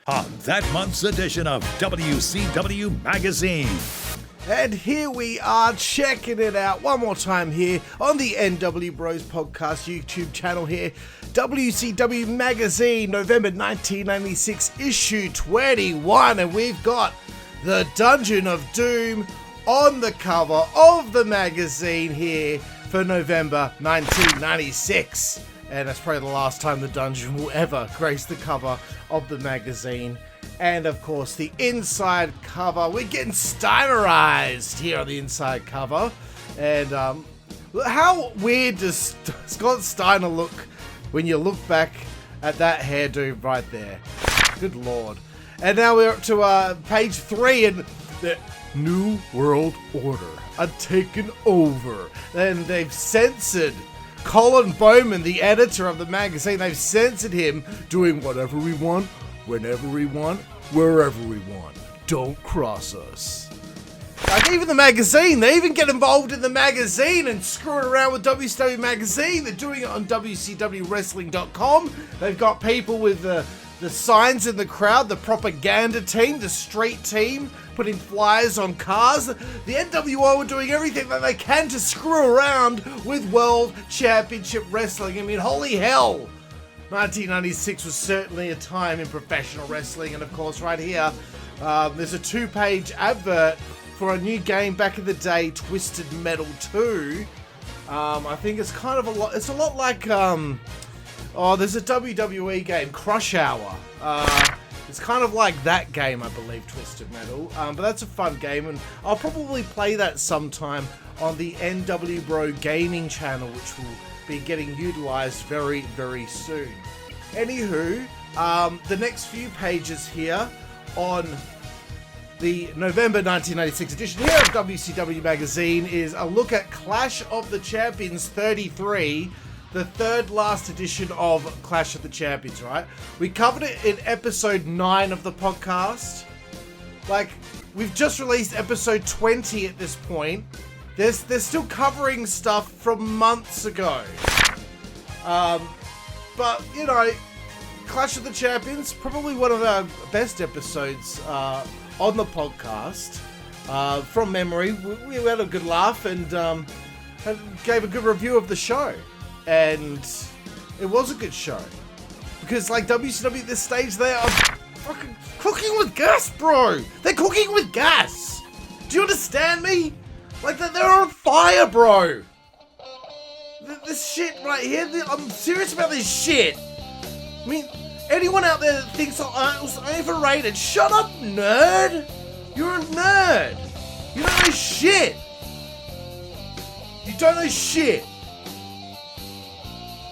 on that month's edition of WCW Magazine. And here we are checking it out one more time here on the nWBros podcast YouTube channel here. WCW Magazine, November 1996, issue 21. And we've got the Dungeon of Doom on the cover of the magazine here for November 1996. And that's probably the last time the Dungeon will ever grace the cover of the magazine. And of course, the inside cover. We're getting Steinerized here on the inside cover. And how weird does Scott Steiner look when you look back at that hairdo right there? Good lord. And now we're up to page 3, and the New World Order are taken over. And they've censored Colin Bowman, the editor of the magazine. They've censored him doing whatever we want, whenever we want, wherever we want. Don't cross us. Like, even the magazine, they even get involved in the magazine and screwing around with WCW Magazine. They're doing it on WCWWrestling.com. They've got people with the signs in the crowd, the propaganda team, the street team, putting flyers on cars. The NWO are doing everything that they can to screw around with World Championship Wrestling. I mean, holy hell. 1996 was certainly a time in professional wrestling. And of course, right here, there's a 2-page advert for a new game back in the day, Twisted Metal 2. I think it's kind of a lot like, there's a WWE game, Crush Hour. It's kind of like that game, I believe, Twisted Metal. But that's a fun game, and I'll probably play that sometime on the nWBro gaming channel, which will be getting utilized very, very soon. Anywho, the next few pages here on the November 1996 edition here of WCW Magazine is a look at Clash of the Champions 33, the third last edition of Clash of the Champions, right? We covered it in episode 9 of the podcast. Like, we've just released episode 20 at this point. They're still covering stuff from months ago. But, you know, Clash of the Champions, probably one of our best episodes on the podcast. From memory, we had a good laugh and gave a good review of the show. And it was a good show. Because, like, WCW at this stage, they are fucking cooking with gas, bro. They're cooking with gas. Do you understand me? Like, they're on fire, bro. This shit right here, I'm serious about this shit. I mean, anyone out there that thinks it was overrated, shut up, nerd. You're a nerd. You don't know shit. You don't know shit.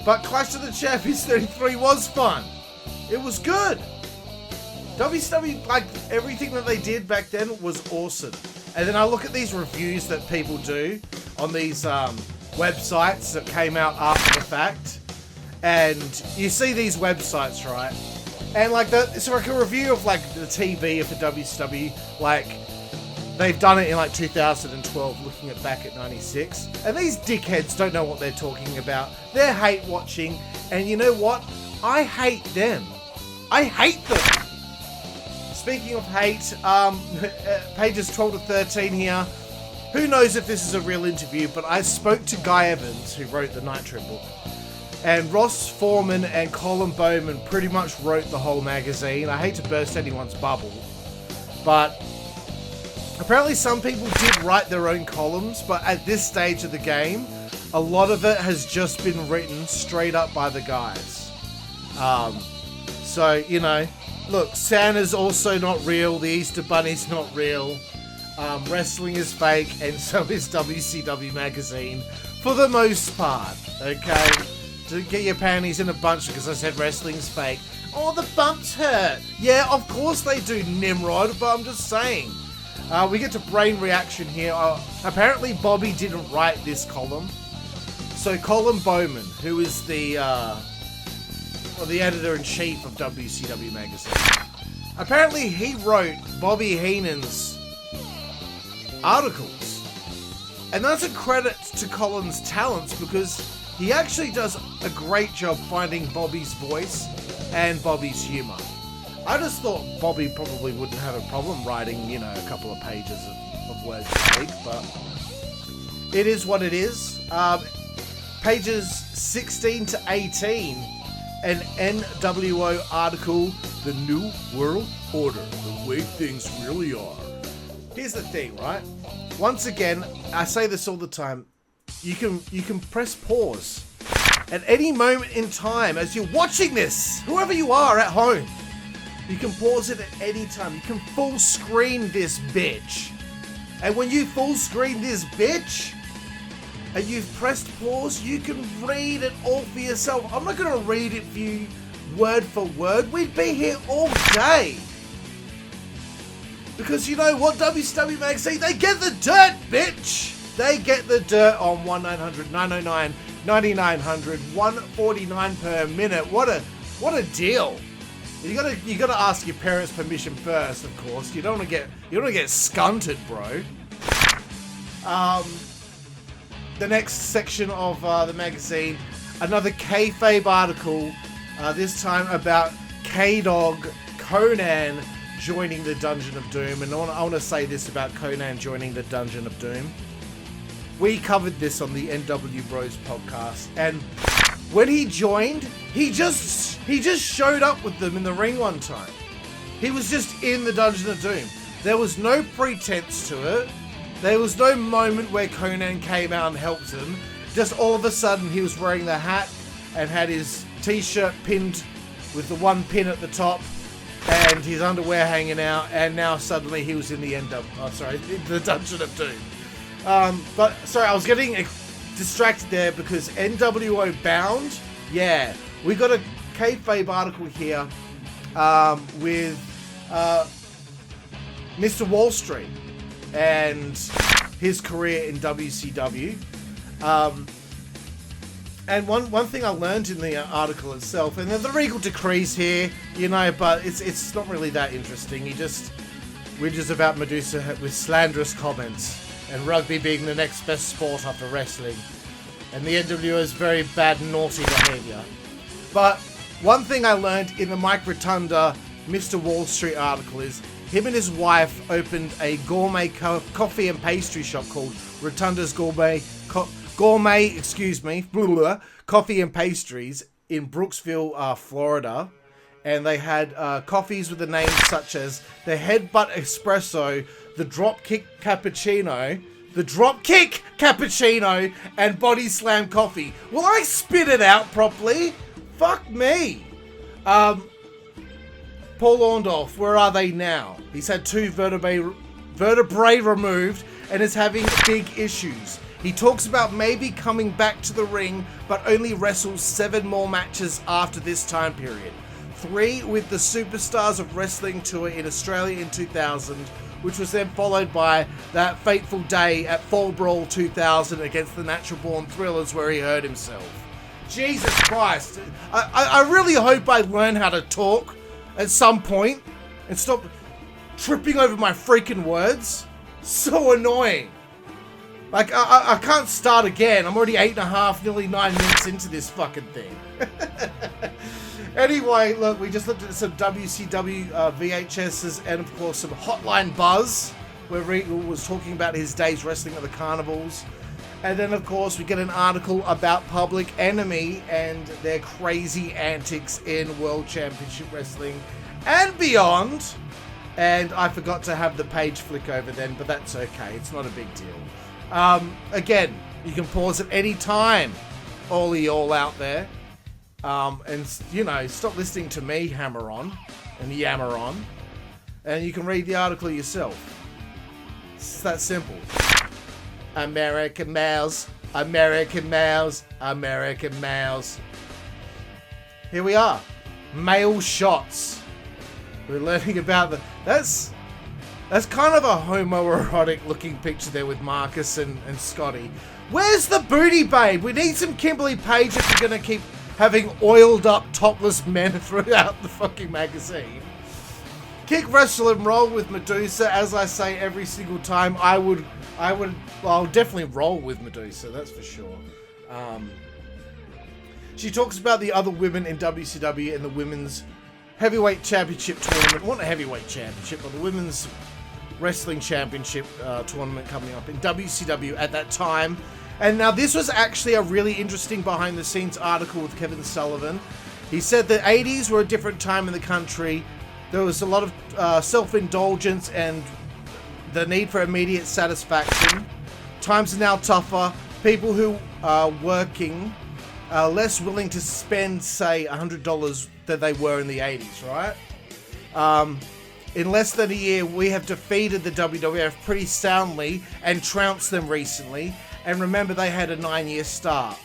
But Clash of the Champions 33 was fun. It was good. WCW, like, everything that they did back then was awesome. And then I look at these reviews that people do on these websites that came out after the fact. And you see these websites, right? And, like, it's like a review of, like, the TV of the WCW. Like, they've done it in, like, 2012, looking back at 96. And these dickheads don't know what they're talking about. They're hate watching. And you know what? I hate them. I hate them. Speaking of hate, pages 12 to 13 here. Who knows if this is a real interview, but I spoke to Guy Evans, who wrote the Nitro book. And Ross Foreman and Colin Bowman pretty much wrote the whole magazine. I hate to burst anyone's bubble, but apparently some people did write their own columns, but at this stage of the game, a lot of it has just been written straight up by the guys. So, you know, look, Santa's also not real, the Easter Bunny's not real, wrestling is fake, and so is WCW Magazine, for the most part, okay? To get your panties in a bunch because I said wrestling's fake. Oh, the bumps hurt. Yeah, of course they do, Nimrod, but I'm just saying. We get to Brain Reaction here. Apparently Bobby didn't write this column. So Colin Bowman, who is the editor-in-chief of WCW Magazine, apparently he wrote Bobby Heenan's articles. And that's a credit to Colin's talents because he actually does a great job finding Bobby's voice and Bobby's humor. I just thought Bobby probably wouldn't have a problem writing, you know, a couple of pages of words a week, but it is what it is. Pages 16 to 18, an nWBro article, The New World Order, the way things really are. Here's the thing, right? Once again, I say this all the time, you can press pause at any moment in time as you're watching this, whoever you are at home. You can pause it at any time. You can full screen this bitch. And when you full screen this bitch, and you've pressed pause, you can read it all for yourself. I'm not going to read it for you word for word. We'd be here all day. Because you know what, WCW Magazine, they get the dirt, bitch. They get the dirt on 1-900-909-9900, 149 per minute. What a deal. You gotta ask your parents' permission first, of course. You don't want to get scunted, bro. The next section of the magazine, another kayfabe article. This time about K-Dog Konnan joining the Dungeon of Doom. And I want to say this about Konnan joining the Dungeon of Doom. We covered this on the nWBros podcast, and when he joined, he just showed up with them in the ring one time. He was just in the Dungeon of Doom. There was no pretense to it. There was no moment where Konnan came out and helped him. Just all of a sudden, he was wearing the hat and had his t-shirt pinned with the one pin at the top and his underwear hanging out, and now suddenly he was in the the Dungeon of Doom. But sorry, I was getting distracted there because nWBro Bound, yeah, we got a kayfabe article here with Mr. Wall Street and his career in WCW. And one thing I learned in the article itself, and the regal decrees here, you know, but it's not really that interesting. He just whingers about Madusa with slanderous comments, and rugby being the next best sport after wrestling, and the NWO's very bad, naughty behaviour. But one thing I learned in the Mike Rotunda Mr. Wall Street article is him and his wife opened a gourmet coffee and pastry shop called Rotunda's Gourmet Coffee and Pastries in Brooksville, Florida. And they had coffees with the names such as the Headbutt Espresso, the Dropkick Cappuccino, and Body Slam Coffee. Will I spit it out properly? Fuck me. Paul Orndorff, where are they now? He's had 2 vertebrae removed and is having big issues. He talks about maybe coming back to the ring, but only wrestles 7 more matches after this time period. 3 with the Superstars of Wrestling tour in Australia in 2000, which was then followed by that fateful day at Fall Brawl 2000 against the Natural Born Thrillers where he hurt himself. Jesus Christ. I really hope I learn how to talk at some point and stop tripping over my freaking words. So annoying. Like, I can't start again. I'm already 8.5, nearly 9 minutes into this fucking thing. Anyway, look, we just looked at some WCW VHSs and, of course, some Hotline Buzz, where Regal was talking about his days wrestling at the carnivals. And then, of course, we get an article about Public Enemy and their crazy antics in World Championship Wrestling and beyond. And I forgot to have the page flick over then, but that's okay. It's not a big deal. Again, you can pause at any time, all out there. And, you know, stop listening to me hammer on and yammer on. And you can read the article yourself. It's that simple. American males, American males, American males. Here we are. Male shots. We're learning about that's kind of a homoerotic looking picture there with Marcus and Scotty. Where's the booty babe? We need some Kimberly Page if you're going to keep having oiled up topless men throughout the fucking magazine. Kick, wrestle, and roll with Madusa. As I say every single time, I'll definitely roll with Madusa, that's for sure. She talks about the other women in WCW and the women's heavyweight championship tournament. Well, not a heavyweight championship, but the women's wrestling championship tournament coming up in WCW at that time. And now this was actually a really interesting behind the scenes article with Kevin Sullivan. He said the 80s were a different time in the country. There was a lot of self-indulgence and the need for immediate satisfaction. Times are now tougher. People who are working are less willing to spend, say, $100 than they were in the 80s, right? In less than a year, we have defeated the WWF pretty soundly and trounced them recently. And remember, they had a 9-year start.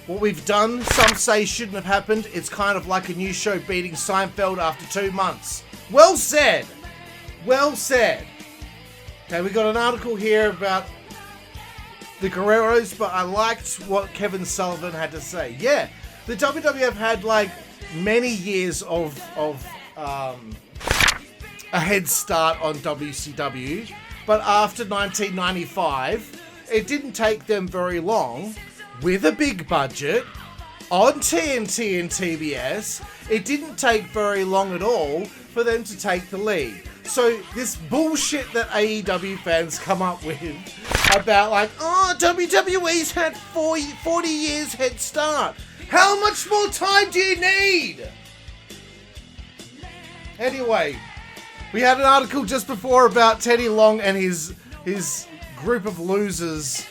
What we've done, some say shouldn't have happened. It's kind of like a new show beating Seinfeld after 2 months. Well said! Well said! Okay, we got an article here about the Guerreros, but I liked what Kevin Sullivan had to say. Yeah, the WWF had like many years of a head start on WCW, but after 1995, it didn't take them very long, with a big budget, on TNT and TBS, it didn't take very long at all for them to take the lead. So this bullshit that AEW fans come up with about like, oh, WWE's had 40 years head start. How much more time do you need? Anyway, we had an article just before about Teddy Long and his group of losers.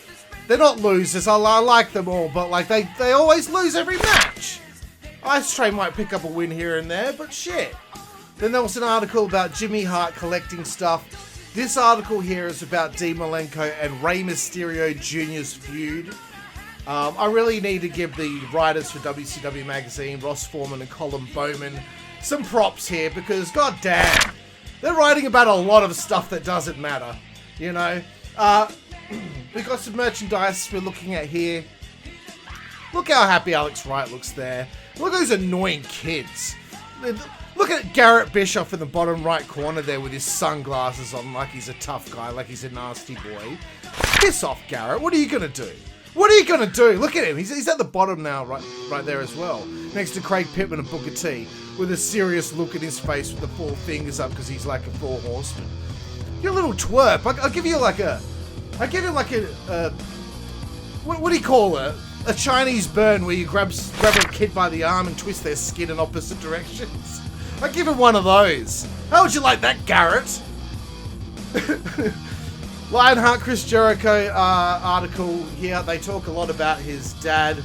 They're not losers, I like them all, but like they always lose every match. Ice Train might pick up a win here and there, but shit. Then there was an article about Jimmy Hart collecting stuff. This article here is about Dean Malenko and Rey Mysterio Jr.'s feud. I really need to give the writers for WCW Magazine, Ross Foreman and Colin Bowman, some props here because, goddamn, they're writing about a lot of stuff that doesn't matter, you know. We got some merchandise we're looking at here. Look how happy Alex Wright looks there. Look at those annoying kids. Look at Garrett Bischoff in the bottom right corner there with his sunglasses on like he's a tough guy, like he's a nasty boy. Piss off, Garrett. What are you going to do? What are you going to do? Look at him. He's at the bottom now, right there as well. Next to Craig Pittman and Booker T with a serious look in his face with the 4 fingers up because he's like a 4 horseman. You're a little twerp. I'll give you like a... I give him like a what do you call it? A Chinese burn where you grab a kid by the arm and twist their skin in opposite directions. I give him one of those. How would you like that, Garrett? Lionheart Chris Jericho article here. They talk a lot about his dad.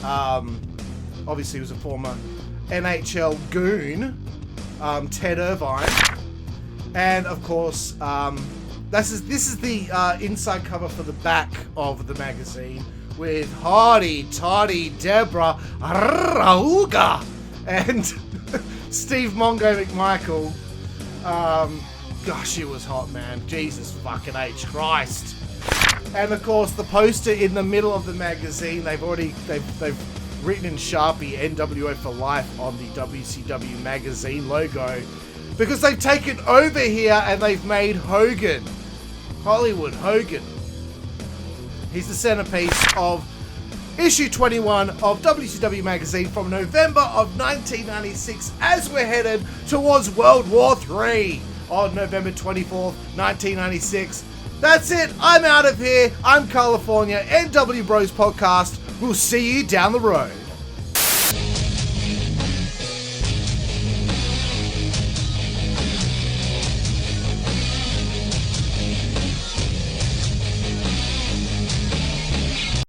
Obviously, he was a former NHL goon, Ted Irvine, and of course. This is the inside cover for the back of the magazine with Hardy, Toddy, Deborah, Rauga, and Steve Mongo McMichael. Gosh, it was hot, man. Jesus fucking H Christ. And of course, the poster in the middle of the magazine, they've written in Sharpie NWO for life on the WCW Magazine logo because they've taken over here and they've made Hogan. Hollywood Hogan. He's the centerpiece of issue 21 of WCW Magazine from November of 1996 as we're headed towards World War III on November 24th, 1996. That's it. I'm out of here. I'm Karlifornia, nWBro's podcast. We'll see you down the road.